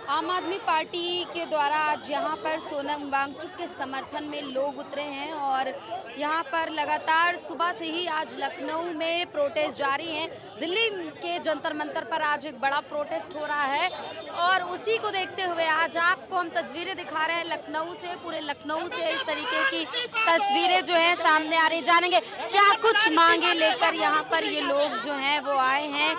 आम आदमी पार्टी के द्वारा आज यहाँ पर सोनम वांगचुक के समर्थन में लोग उतरे हैं और यहाँ पर लगातार सुबह से ही आज लखनऊ में प्रोटेस्ट जारी है। दिल्ली के जंतर मंतर पर आज एक बड़ा प्रोटेस्ट हो रहा है और उसी को देखते हुए आज आपको हम तस्वीरें दिखा रहे हैं लखनऊ से। पूरे लखनऊ से इस तरीके की तस्वीरें जो है सामने आ रही। जानेंगे क्या कुछ मांगे लेकर यहाँ पर ये लोग जो हैं वो आए हैं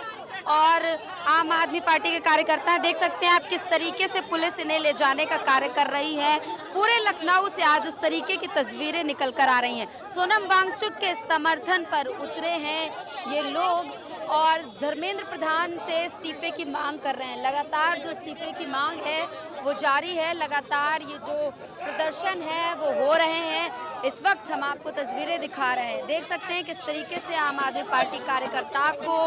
और आम आदमी पार्टी के कार्यकर्ता देख सकते हैं आप किस तरीके से पुलिस इन्हें ले जाने का कार्य कर रही है। पूरे लखनऊ से आज इस तरीके की तस्वीरें निकल कर आ रही हैं। सोनम वांगचुक के समर्थन पर उतरे हैं ये लोग और धर्मेंद्र प्रधान से इस्तीफे की मांग कर रहे हैं। लगातार जो इस्तीफे की मांग है वो जारी है। लगातार ये जो प्रदर्शन है वो हो रहे हैं। इस वक्त हम आपको तस्वीरें दिखा रहे हैं। देख सकते हैं किस तरीके से आम आदमी पार्टी कार्यकर्ताओं को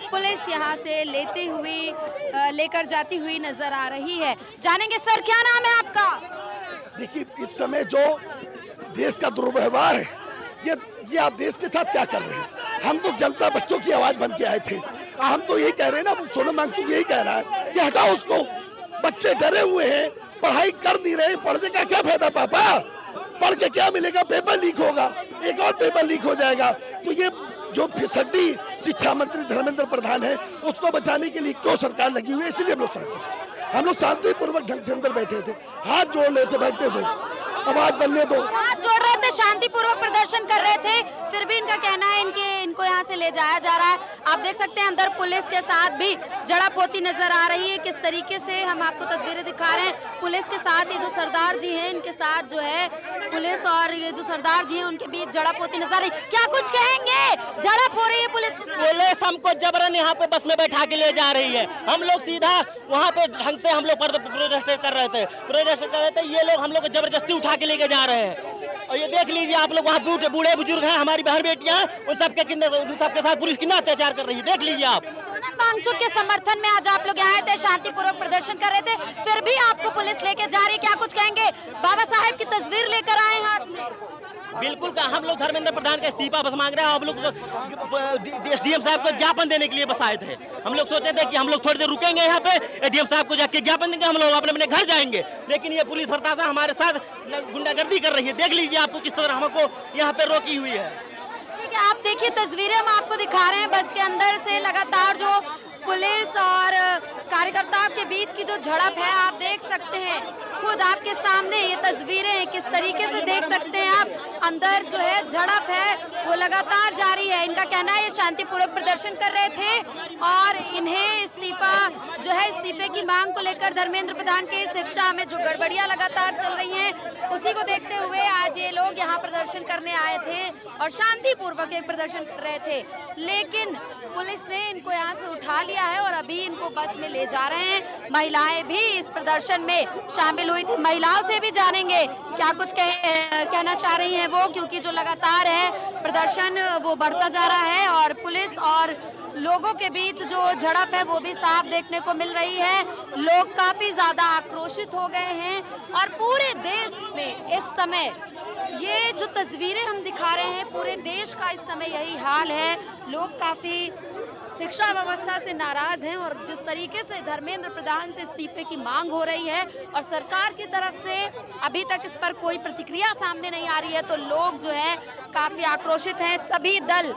पुलिस यहाँ से लेकर जाती हुई नजर आ रही है। जानेंगे सर क्या नाम है आपका? देखिए इस समय जो देश का दुर्व्यवहार है ये आप देश के साथ क्या कर रहे हैं? हम तो जनता बच्चों की आवाज बन के आए थे। हम तो यही कह रहे हैं ना, सोनम वांगचुक यही कह रहा है कि हटाओ उसको। बच्चे डरे हुए हैं, पढ़ाई कर नहीं रहे। पढ़ने का क्या फायदा पापा? पढ़ के क्या मिलेगा? पेपर लीक होगा, एक और पेपर लीक हो जाएगा। तो ये जो फिसड्डी शिक्षा मंत्री धर्मेंद्र प्रधान है उसको बचाने के लिए क्यों सरकार लगी हुई है? इसलिए हम लोग शांतिपूर्वक ढंग से अंदर बैठे थे, हाथ जोड़ लेते, बैठने दो, आवाज बनने दो। हाथ जोड़ रहे थे, शांतिपूर्वक प्रदर्शन कर रहे थे, फिर भी इनका कहना है इनको यहाँ से ले जाया जा रहा है। आप देख सकते हैं अंदर पुलिस के साथ भी झड़प होती नजर आ रही है। किस तरीके से हम आपको तस्वीरें दिखा रहे हैं। पुलिस के साथ ये जो सरदार जी हैं इनके साथ जो है पुलिस और ये जो सरदार जी हैं उनके बीच झड़प होती नजर आ रही। क्या कुछ कहेंगे? झड़प हो रही है पुलिस हमको जबरन यहाँ पे बस में बैठा के ले जा रही है। हम लोग सीधा वहाँ पे ढंग से हम लोग प्रोटेस्ट कर रहे थे। ये लोग हम लोग को जबरदस्ती उठा के लेके जा रहे हैं। और ये देख लीजिए आप लोग, वहाँ बूढ़े बुजुर्ग हैं, हमारी बहन बेटियां, उन सबके साथ पुलिस कितना अत्याचार कर रही है, देख लीजिए आप। सोनम वांगचुक के समर्थन में आज आप लोग आए थे, शांतिपूर्वक प्रदर्शन कर रहे थे, फिर भी आपको पुलिस लेके जा रही। क्या कुछ कहेंगे? बाबा साहेब की तस्वीर लेकर आए हाथ में। बिल्कुल का हम लोग धर्मेंद्र प्रधान का इस्तीफा बस मांग रहे हैं। हम लोग एसडीएम साहब को ज्ञापन देने के लिए बस आए थे। हम लोग सोचे थे कि हम लोग थोड़ी देर रुकेंगे यहाँ पे, एसडीएम साहब को जाके ज्ञापन देंगे, हम लोग अपने अपने घर जाएंगे। लेकिन ये पुलिस प्रशासन हमारे साथ गुंडागर्दी कर रही है। देख लीजिए आपको किस तरह हमको यहाँ पे रोकी हुई है। ठीक है, आप देखिए तस्वीरें हम आपको दिखा रहे हैं। बस के अंदर से लगातार जो पुलिस और कार्यकर्ताओं के बीच की जो झड़प है आप देख सकते हैं। खुद आपके सामने ये तस्वीरें हैं, किस तरीके से देख सकते हैं आप। अंदर जो है झड़प है वो लगातार जारी है। इनका कहना है ये शांतिपूर्वक प्रदर्शन कर रहे थे और इन्हें इस्तीफे की मांग को लेकर धर्मेंद्र प्रधान के शिक्षा में जो गड़बड़ियां लगातार चल रही हैं उसी को देखते हुए आज ये लोग यहाँ प्रदर्शन करने आए थे और शांतिपूर्वक एक प्रदर्शन कर रहे थे। लेकिन पुलिस ने इनको यहाँ से उठा लिया है और अभी इनको बस में ले जा रहे हैं। महिलाएं भी इस प्रदर्शन में शामिल हुई थी। महिलाओं से भी जानेंगे क्या कुछ कहना चाह रही हैं वो, क्योंकि जो लगातार है प्रदर्शन वो बढ़ता जा रहा है और पुलिस और लोगों के बीच जो झड़प है वो भी साफ देखने को मिल रही है। लोग काफी ज्यादा आक्रोशित हो गए हैं और पूरे देश में इस समय ये जो तस्वीरें हम दिखा रहे हैं, पूरे देश का इस समय यही हाल है। लोग काफी शिक्षा व्यवस्था से नाराज हैं और जिस तरीके से धर्मेंद्र प्रधान से इस्तीफे की मांग हो रही है और सरकार की तरफ से अभी तक इस पर कोई प्रतिक्रिया सामने नहीं आ रही है, तो लोग जो है काफी आक्रोशित हैं। सभी दल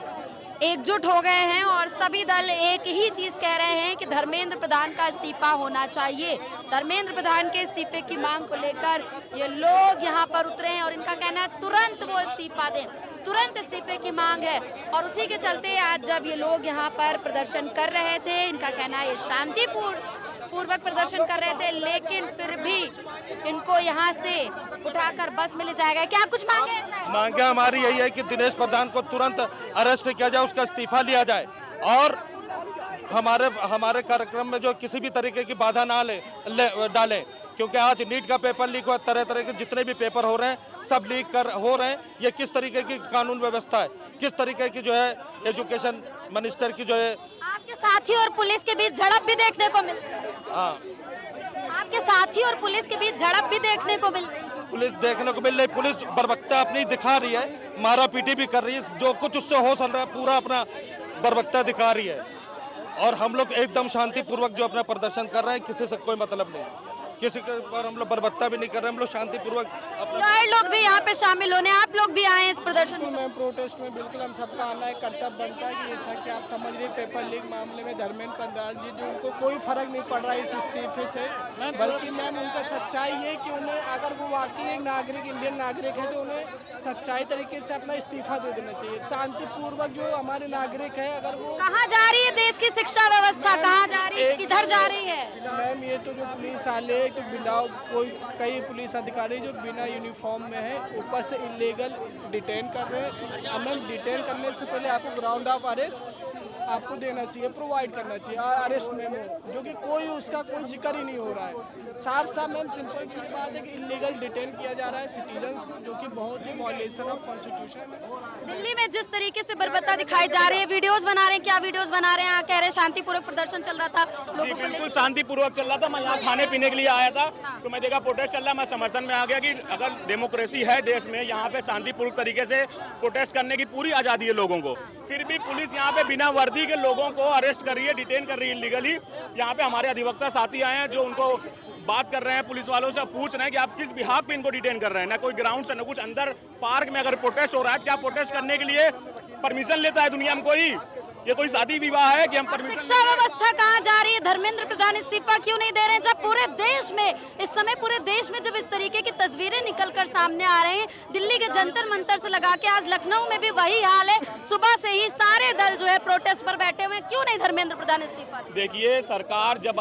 एकजुट हो गए हैं और सभी दल एक ही चीज कह रहे हैं कि धर्मेंद्र प्रधान का इस्तीफा होना चाहिए। धर्मेंद्र प्रधान के इस्तीफे की मांग को लेकर ये लोग यहाँ पर उतरे हैं और इनका कहना है तुरंत वो इस्तीफा दें, तुरंत इस्तीफे की मांग है। और उसी के चलते आज जब ये लोग यहाँ पर प्रदर्शन कर रहे थे, इनका कहना है ये शांतिपूर्वक प्रदर्शन कर रहे थे, लेकिन फिर भी इनको यहाँ से उठाकर बस में ले जाएगा। क्या कुछ मांगे हमारी यही है कि दिनेश प्रधान को तुरंत अरेस्ट किया जाए, उसका इस्तीफा लिया जाए और हमारे कार्यक्रम में जो किसी भी तरीके की बाधा ना डाले, क्योंकि आज नीट का पेपर लीक हुआ, तरह तरह के जितने भी पेपर हो रहे हैं सब हो रहे हैं। ये किस तरीके की कानून व्यवस्था है, किस तरीके की जो है एजुकेशन मिनिस्टर की जो है। आपके साथी और पुलिस के बीच झड़प भी देखने को मिल रही है। हाँ, आपके साथी और पुलिस के बीच झड़प भी देखने को मिल रही है। पुलिस बर्बरता अपनी दिखा रही है, मारा पीटी भी कर रही है, जो कुछ उससे हो सक रहा है पूरा अपना बर्बरता दिखा रही है। और हम लोग एकदम शांतिपूर्वक जो अपना प्रदर्शन कर रहे हैं, किसी से कोई मतलब नहीं। किसी के पर हम लोग बर्बरता भी नहीं कर रहे, हम लोग शांतिपूर्वक अपना और लोग भी यहाँ पे शामिल होने, आप लोग भी आए इस प्रदर्शन में। मैम प्रोटेस्ट में बिल्कुल हम सबका आना है, कर्तव्य बनता है कि जैसा कि आप समझ रहे पेपर लीक मामले में धर्मेंद्र प्रधान जी जो उनको कोई फर्क नहीं पड़ रहा है इस इस्तीफे से, बल्कि मैम उनका सच्चाई है कि उन्हें अगर वो वाकई एक नागरिक इंडियन नागरिक है तो उन्हें सच्चाई तरीके से अपना इस्तीफा दे देना चाहिए। शांतिपूर्वक जो हमारे नागरिक है अगर वो कहाँ जा रही है देश की शिक्षा व्यवस्था, कहाँ जा रही है, किधर जा रही है? मैम ये तो जो पुलिस वाले तो बिना कोई कई पुलिस अधिकारी जो बिना यूनिफॉर्म में है ऊपर से इलीगल डिटेन कर रहे हैं। अब मैम डिटेन करने से पहले आपको ग्राउंड ऑफ अरेस्ट आपको देना चाहिए, प्रोवाइड करना चाहिए अरेस्ट मेमो, जो कि कोई उसका कोई जिक्र ही नहीं हो रहा है। साफ साफ मैम सिंपल सी बात है कि इलीगल डिटेन किया जा रहा है सिटीजन्स को, जो कि बहुत ही वायलेशन ऑफ कॉन्स्टिट्यूशन है। दिल्ली में जिस तरीके से बर्बरता दिखाई जा रही है, वीडियोस बना रहे हैं, क्या वीडियोस बना रहे हैं? कह रहे हैं शांतिपूर्वक प्रदर्शन चल रहा था, लोगों को बिल्कुल शांतिपूर्वक चल रहा था। मैं यहाँ खाने पीने के लिए आया था तो मैं देखा प्रोटेस्ट चल रहा, मैं समर्थन में आ गया कि अगर डेमोक्रेसी है देश में, यहाँ पे शांतिपूर्वक तरीके से प्रोटेस्ट करने की पूरी आज़ादी है लोगों को, फिर भी पुलिस यहाँ पे बिना वर्दी के लोगों को अरेस्ट कर रही है, डिटेन कर रही है इलीगली। यहाँ पे हमारे अधिवक्ता साथी आए हैं जो उनको बात कर रहे हैं, पुलिस वालों से पूछ रहे हैं कि आप किस बिहाफ पे इनको डिटेन कर रहे हैं। ना कोई ग्राउंड से ना कुछ, अंदर पार्क में अगर प्रोटेस्ट हो रहा है, क्या प्रोटेस्ट करने के लिए परमिशन लेता है दुनिया में कोई? ये कोई शादी विवाह है कि हम परमिशन? शिक्षा व्यवस्था कहाँ जा रही है? धर्मेंद्र प्रधान इस्तीफा क्यों नहीं दे रहे हैं? जब पूरे देश में इस समय पूरे देश में जब इस तरीके की तस्वीरें निकलकर सामने आ रही हैं, दिल्ली के जंतर मंतर से लगा के आज लखनऊ में भी वही हाल है, सुबह से ही सारे दल जो है प्रोटेस्ट पर बैठे हुए हैं। क्यों नहीं धर्मेंद्र प्रधान इस्तीफा दे? देखिए सरकार जब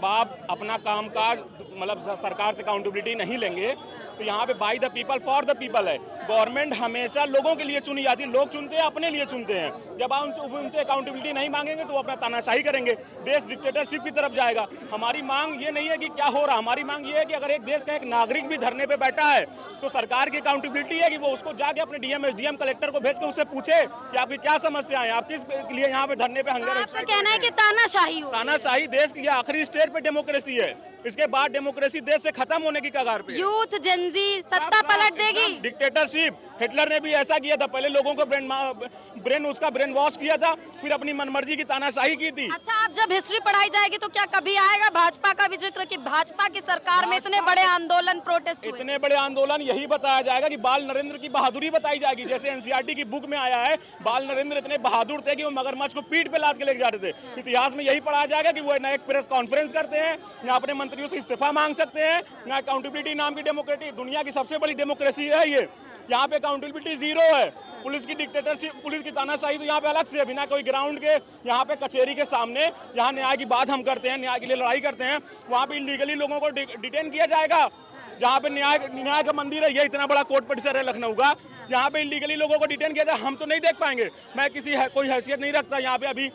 आप अपना कामकाज मतलब सरकार से अकाउंटेबिलिटी नहीं लेंगे तो यहाँ पे by the people for the people है। गवर्नमेंट हमेशा लोगों के लिए चुनी जाती है, लोग चुनते हैं, अपने लिए चुनते हैं। जब आप उनसे अकाउंटेबिलिटी नहीं मांगेंगे तो वो अपना तानाशाही करेंगे, देश डिक्टेटरशिप की तरफ जाएगा। हमारी मांग ये नहीं है कि क्या हो रहा, हमारी मांग ये है कि अगर एक देश का एक नागरिक भी धरने पे बैठा है तो सरकार की अकाउंटेबिलिटी है कि वो उसको जाके अपने डीएम एसडीएम कलेक्टर को भेज के उससे पूछे कि आपकी क्या समस्या है, आप किस लिए यहाँ पे धरने पे हंगर। आपका कहना है कि तानाशाही हो? तानाशाही देश की आखिरी स्टेज पे डेमोक्रेसी है, इसके बाद डेमोक्रेसी देश से खत्म होने की कगार पे। यूथ जेंजी सत्ता पलट देगी। डिक्टेटरशिप, हिटलर ने भी ऐसा किया था, पहले लोगों को ब्रेन वॉश किया था, फिर अपनी मनमर्जी की तानाशाही की थी। अच्छा, आप जब हिस्ट्री पढ़ाई जाएगी तो क्या कभी आएगा भाजपा का भी जिक्र कि भाजपा की सरकार में इतने बड़े आंदोलन प्रोटेस्ट हुए? इतने बड़े आंदोलन यही बताया जाएगा कि बाल नरेंद्र की बहादुरी बताई जाएगी। जैसे एनसीईआरटी की बुक में आया है, बाल नरेंद्र इतने बहादुर थे कि वो मगरमच्छ को पीठ पे लाद के लेके जाते थे। इतिहास में यही पढ़ाया जाएगा कि वो ना एक प्रेस कॉन्फ्रेंस करते हैं, ना अपने मंत्रियों से इस्तीफा मांग सकते हैं, ना अकाउंटेबिलिटी नाम की डेमोक्रेसी। दुनिया की सबसे बड़ी डेमोक्रेसी है ये, यहाँ पे अकाउंटेबिलिटी जीरो है। पुलिस की डिक्टेटरशिप, पुलिस की तानाशाही तो यहाँ पे अलग से है, बिना कोई ग्राउंड के। यहाँ पे कचहरी के सामने यहाँ न्याय की बात हम करते हैं, न्याय के लिए लड़ाई करते हैं, वहाँ पे इलीगली लोगों को डिटेन किया जाएगा। जहाँ पे न्याय का मंदिर है, ये इतना बड़ा कोर्ट परिसर है लखनऊ का, यहाँ पे इलीगली लोगों को डिटेन किया जाए, हम तो नहीं देख पाएंगे। मैं कोई हैसियत नहीं रखता यहाँ पे, अभी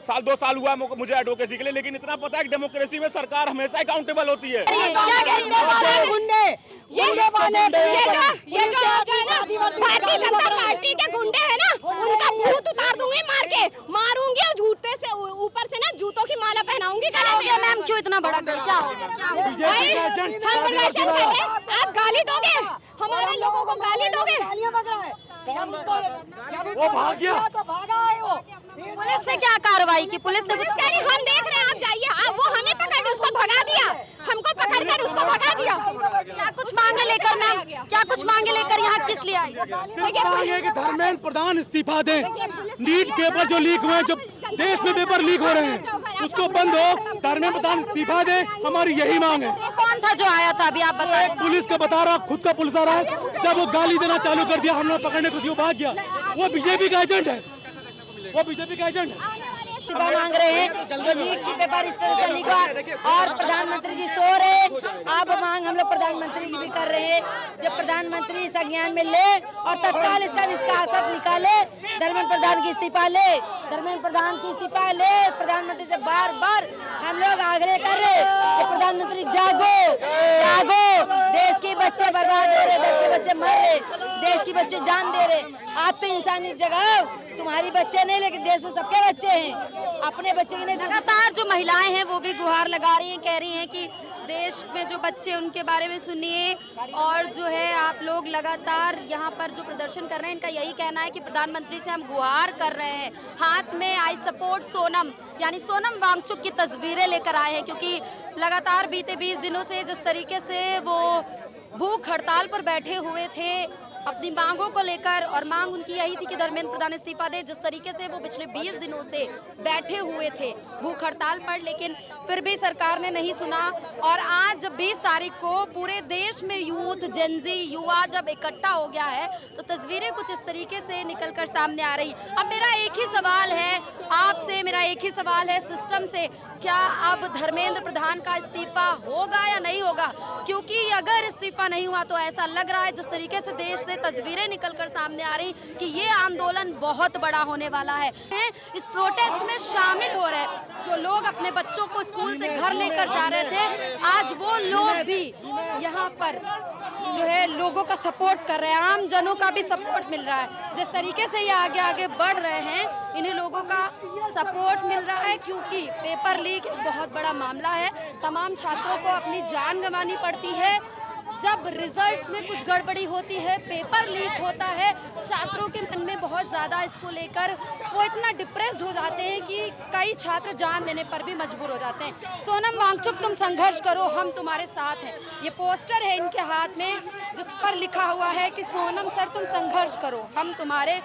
साल 2 साल हुआ मुझे एडवोकेसी के लिए, लेकिन इतना पता है कि डेमोक्रेसी में सरकार हमेशा अकाउंटेबल होती है। क्या कह रही है? गुंडे ये जो है ना भारतीय जनता पार्टी के गुंडे हैं ना, उनका भूत उतार दूंगी, मारूंगी और जूते से ऊपर से ना जूतों की माला पहनाऊंगी गले में। मैम क्यों इतना बड़ा क्या हो गया? हम प्रदर्शन कर रहे हैं, आप गाली दोगे, हमारे लोगों को गाली दोगे? वो भाग गया तो भागा है वो। पुलिस ने क्या कार्रवाई की? पुलिस ने कुछ कह हम देख रहे हैं, आप जाइए। आप वो हमें पकड़ के उसको भगा दिया, हमको पकड़ कर उसको भगा दिया। क्या कुछ मांगे लेकर मैम, क्या कुछ मांगे लेकर यहाँ किस लिए आई? सिर्फ मांगे कि धर्मेंद्र प्रधान इस्तीफा दें। नीट पेपर जो लीक हुए हैं, जो देश में पेपर लीक हो रहे हैं, उसको बंद हो, धर्मेंद्र प्रधान इस्तीफा दें, हमारी यही मांग है। कौन था जो आया था? अभी आप बताएं। पुलिस का बता रहा, खुद का पुलिस आ रहा है, जब वो गाली देना चालू कर दिया, हम लोग पकड़ने को दिया, भाग गया। वो बीजेपी का एजेंट है, वो बीजेपी का एजेंट है। इस्तीफा मांग रहे हैं, जो नीट की पेपर इस तरह से लीक हुआ और प्रधानमंत्री जी सो रहे। आप मांग हम लोग प्रधानमंत्री की भी कर रहे हैं, जब प्रधानमंत्री इस संज्ञान में ले और तत्काल इसका निष्कासन निकाले, धर्मेंद्र प्रधान की इस्तीफा ले, धर्मेंद्र प्रधान की इस्तीफा ले। प्रधानमंत्री से बार बार हम लोग आग्रह कर रहे कि प्रधानमंत्री जागो, जागो, देश की बच्चे बर्बाद हो रहे, देश के बच्चे मर रहे, देश की बच्चे जान दे रहे। आप तो इंसानियत जगाओ, तुम्हारी बच्चे नहीं लेकिन देश में सबके बच्चे हैं, अपने बच्चे की नहीं। लगातार जो महिलाएं हैं वो भी गुहार लगा रही हैं, कह रही हैं कि देश में जो बच्चे उनके बारे में सुनिए। और जो है आप लोग लगातार यहाँ पर जो प्रदर्शन कर रहे हैं, इनका यही कहना है कि प्रधानमंत्री से हम गुहार कर रहे हैं। हाथ में आई सपोर्ट सोनम, यानी सोनम वांगचुक की तस्वीरें लेकर आए हैं, क्योंकि लगातार बीते 20 दिनों से जिस तरीके से वो भूख हड़ताल पर बैठे हुए थे अपनी मांगों को लेकर, और मांग उनकी यही थी कि धर्मेंद्र प्रधान इस्तीफा दे। जिस तरीके से वो पिछले 20 दिनों से बैठे हुए थे भूख हड़ताल पर, लेकिन फिर भी सरकार ने नहीं सुना। और आज जब 20 तारीख को पूरे देश में यूथ, जेनजी, युवा जब इकट्ठा हो गया है, तो तस्वीरें कुछ इस तरीके से निकलकर सामने आ रही। अब मेरा एक ही सवाल है आपसे, मेरा एक ही सवाल है सिस्टम से, क्या अब धर्मेंद्र प्रधान का इस्तीफा होगा या नहीं होगा? क्योंकि अगर इस्तीफा नहीं हुआ तो ऐसा लग रहा है, जिस तरीके से देश से तस्वीरें निकलकर सामने आ रही, कि ये आंदोलन बहुत बड़ा होने वाला है। इस प्रोटेस्ट में शामिल हो रहे हैं जो लोग अपने बच्चों को स्कूल से घर लेकर जा रहे थे, आज वो लोग भी यहाँ पर जो है लोगों का सपोर्ट कर रहे हैं, आम जनों का भी सपोर्ट मिल रहा है। जिस तरीके से ये आगे आगे बढ़ रहे हैं, इन्हें लोगों का सपोर्ट मिल रहा है, क्योंकि पेपर लीक एक बहुत बड़ा मामला है। तमाम छात्रों को अपनी जान गंवानी पड़ती है जब रिजल्ट्स में कुछ गड़बड़ी होती है, पेपर लीक होता है। छात्रों के मन में बहुत ज़्यादा इसको लेकर वो इतना डिप्रेस्ड हो जाते हैं कि कई छात्र जान देने पर भी मजबूर हो जाते हैं। सोनम वांगचुक, तुम संघर्ष करो, हम तुम्हारे साथ हैं। ये पोस्टर है इनके हाथ में, जिस पर लिखा हुआ है कि सोनम सर तुम संघर्ष करो, हम तुम्हारे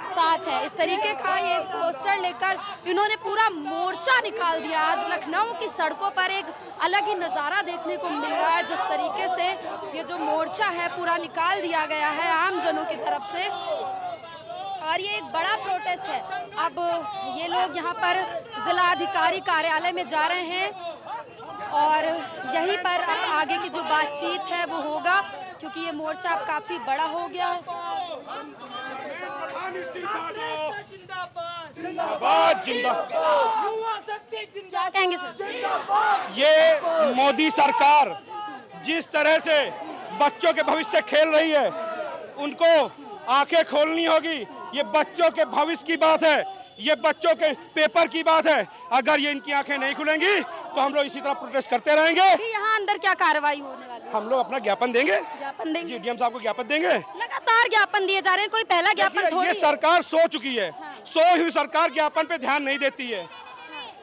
साथ है। इस तरीके का ये पोस्टर लेकर इन्होंने पूरा मोर्चा निकाल दिया। आज लखनऊ की सड़कों पर एक अलग ही नज़ारा देखने को मिल रहा है, जिस तरीके से ये जो मोर्चा है पूरा निकाल दिया गया है आम जनों की तरफ से, और ये एक बड़ा प्रोटेस्ट है। अब ये लोग यहाँ पर जिलाधिकारी कार्यालय में जा रहे हैं, और यहीं पर अब आगे की जो बातचीत है वो होगा, क्योंकि ये मोर्चा अब काफ़ी बड़ा हो गया है। जिंदाबाद, जिंदाबाद। क्या कहेंगे सर? ये मोदी सरकार जिस तरह से बच्चों के भविष्य से खेल रही है, उनको आंखें खोलनी होगी। ये बच्चों के भविष्य की बात है, ये बच्चों के पेपर की बात है। अगर ये इनकी आंखें नहीं खुलेंगी तो हम लोग इसी तरह प्रोटेस्ट करते रहेंगे। यहाँ अंदर क्या कार्रवाई होने वाली है? हम लोग अपना ज्ञापन देंगे, ज्ञापन देंगे, डीएम साहब को ज्ञापन देंगे। लगातार ज्ञापन दिए जा रहे हैं, कोई पहला ज्ञापन थोड़ी ये सरकार सो चुकी है। सोई हुई सरकार ज्ञापन पे ध्यान नहीं देती है।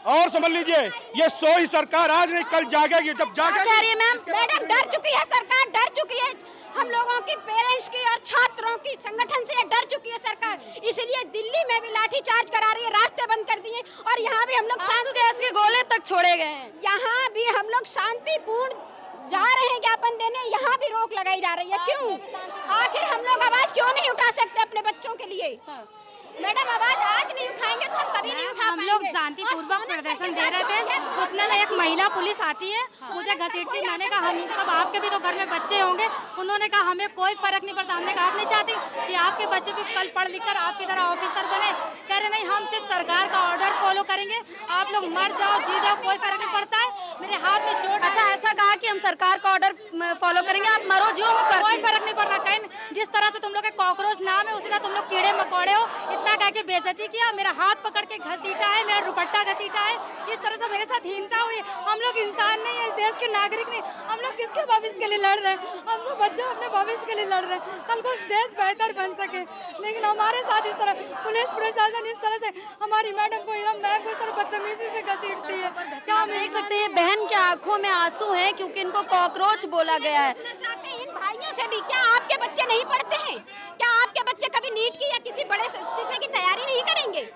और समझ लीजिए, ये सोई सरकार आज नहीं कल जागेगी। जब जागेगी, मैडम डर चुकी है सरकार, डर चुकी है। हम लोगों की पेरेंट्स की और छात्रों की संगठन से डर चुकी है सरकार, इसलिए दिल्ली में भी लाठीचार्ज करा रही है, रास्ते बंद कर दिए। और यहाँ भी हम लोग गैस के गोले तक छोड़े गए हैं। यहाँ भी हम लोग शांतिपूर्ण जा रहे हैं ज्ञापन देने, यहाँ भी रोक लगाई जा रही है। क्यों? आखिर हम लोग आवाज क्यों नहीं उठा सकते अपने बच्चों के लिए? मैडम आवाज आज नहीं उठाएंगे तो हम कभी नहीं उठा पाएंगे। हम लोग शांतिपूर्वक प्रदर्शन दे रहे थे, उतना ना एक महिला पुलिस आती है, मुझे घसीटती। मैंने कहा हम सब आपके भी तो घर में बच्चे होंगे। उन्होंने कहा हमें कोई फर्क नहीं पड़ता। हमने कहा आप नहीं चाहती कि आपके बच्चे भी कल पढ़ लिख कर आपकी तरह ऑफिसर बने? कह रहे नहीं, हम सिर्फ सरकार का ऑर्डर फॉलो करेंगे, आप लोग मर जाओ जी जाओ कोई फर्क नहीं पड़ता है। मेरे हाथ में चोट। अच्छा, ऐसा कहा कि हम सरकार का ऑर्डर फॉलो करेंगे, आप मरो जियो, कोई फर्क नहीं पड़ रहा। कहीं जिस तरह से तुम लोग के कॉकरोच नाम है, उसी तरह तुम लोग कीड़े मकोड़े हो। इतना कह के बेइज्जती किया, मेरा हाथ पकड़ के घसीटा है, मेरा दुपट्टा घसीटा है, इस तरह से मेरे साथ हीनता हुई। हम लोग इंसान नहीं है, इस देश के नागरिक नहीं। हम लोग किसके भविष्य के लिए लड़ रहे हैं? हम सब बच्चे अपने भविष्य के लिए लड़ रहे हैं, हमको देश बेहतर बन सके। लेकिन हमारे साथ इस तरह पुलिस प्रशासन इस तरह से हमारी मैडम को, इरम मैम को इस तरह बदतमीजी से घसीटती है। क्या हम देख सकते हैं बहन के आंखों में आंसू हैं, क्योंकि इनको कॉकरोच बोला गया है। इन भाइयों से भी, क्या आपके बच्चे नहीं पढ़ते हैं? क्या आपके बच्चे कभी नीट की या किसी बड़े चीज़ की तैयारी नहीं करेंगे?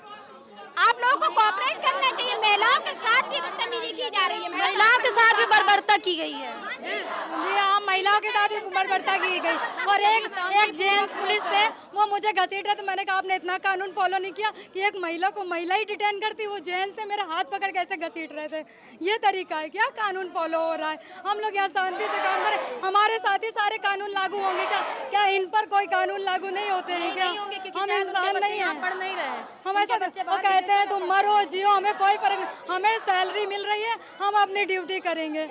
आप लोगों को कोऑपरेट करना चाहिए। महिलाओं के साथ भी बदतमीजी की जा रही है, महिलाओं के साथ भी बर्बरता की गई है। हाँ, महिलाओं के साथ भी बर्बरता की गई। और एक जेंट्स पुलिस थे, वो मुझे घसीट रहे थे। मैंने कहा आपने इतना कानून फॉलो नहीं किया कि एक महिला को महिला ही डिटेन करती। वो जेंट्स थे, मेरे हाथ पकड़ के ऐसे घसीट रहे थे। ये तरीका है क्या कानून फॉलो हो रहा है? हम लोग यहाँ शांति से काम करें, हमारे साथ ही सारे कानून लागू होंगे क्या? क्या इन पर कोई कानून लागू नहीं होते हैं क्या? हम इंसान नहीं है, पढ़ नहीं रहे। हम ऐसा कहते हैं तुम मरो जियो, हमें कोई फर्क नहीं। हमें सैलरी मिल रही है, हम अपनी ड्यूटी करेंगे।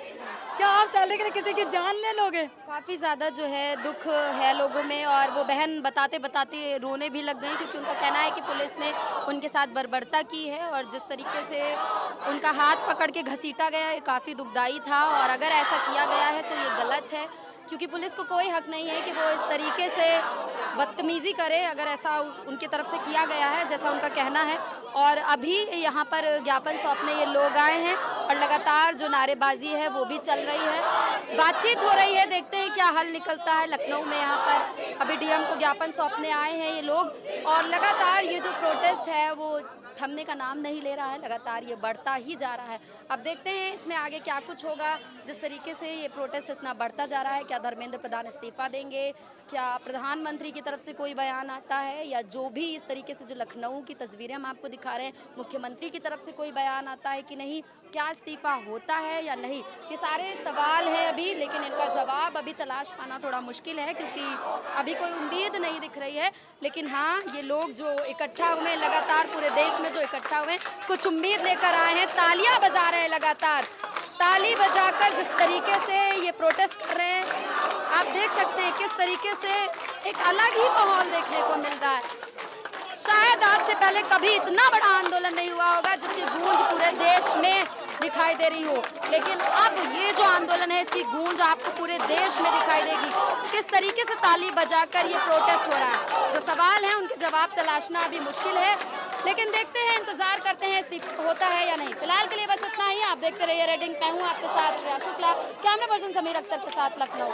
क्या आप सैलरी के लिए किसी की जान ले लोगे? काफ़ी ज़्यादा जो है दुख है लोगों में, और वो बहन बताते बताते रोने भी लग गई, क्योंकि उनका कहना है कि पुलिस ने उनके साथ बर्बरता की है और जिस तरीके से उनका हाथ पकड़ के घसीटा गया ये काफ़ी दुखदाई था। और अगर ऐसा किया गया है तो ये गलत है, क्योंकि पुलिस को कोई हक नहीं है कि वो इस तरीके से बदतमीज़ी करे अगर ऐसा उनकी तरफ से किया गया है जैसा उनका कहना है। और अभी यहाँ पर ज्ञापन सौंपने ये लोग आए हैं और लगातार जो नारेबाजी है वो भी चल रही है, बातचीत हो रही है, देखते हैं क्या हल निकलता है। लखनऊ में यहाँ पर अभी डीएम को ज्ञापन सौंपने आए हैं ये लोग, और लगातार ये जो प्रोटेस्ट है वो थमने का नाम नहीं ले रहा है, लगातार ये बढ़ता ही जा रहा है। अब देखते हैं इसमें आगे क्या कुछ होगा। जिस तरीके से ये प्रोटेस्ट इतना बढ़ता जा रहा है, क्या धर्मेंद्र प्रधान इस्तीफा देंगे, क्या प्रधानमंत्री की तरफ से कोई बयान आता है, या जो भी इस तरीके से जो लखनऊ की तस्वीरें हम आपको दिखा रहे हैं मुख्यमंत्री की तरफ से कोई बयान आता है कि नहीं, क्या इस्तीफा होता है या नहीं, ये सारे सवाल हैं अभी, लेकिन इनका जवाब अभी तलाश पाना थोड़ा मुश्किल है क्योंकि अभी कोई उम्मीद नहीं दिख रही है। लेकिन हाँ, ये लोग जो इकट्ठा हुए हैं लगातार पूरे देश में जो इकट्ठा हुए हैं, कुछ उम्मीद लेकर आए हैं, तालियां बजा रहे हैं, लगातार ताली बजाकर जिस तरीके से ये प्रोटेस्ट कर रहे हैं, आप देख सकते हैं किस तरीके से एक अलग ही माहौल देखने को मिल रहा है। शायद आज से पहले कभी इतना बड़ा आंदोलन नहीं हुआ होगा जिसकी गूंज पूरे देश में दिखाई दे रही हो, लेकिन अब ये जो आंदोलन है इसकी गूंज आपको पूरे देश में दिखाई देगी। किस तरीके से ताली बजाकर ये प्रोटेस्ट हो रहा है, जो सवाल हैं उनके जवाब तलाशना अभी मुश्किल है, लेकिन देखते हैं, इंतजार करते हैं इस्तीफा होता है या नहीं। फिलहाल के लिए बस इतना ही। आप देखते रहिए रेडिंग। मैं हूँ आपके साथ श्रेया शुक्ला, कैमरा पर्सन समीर अख्तर के साथ लखनऊ।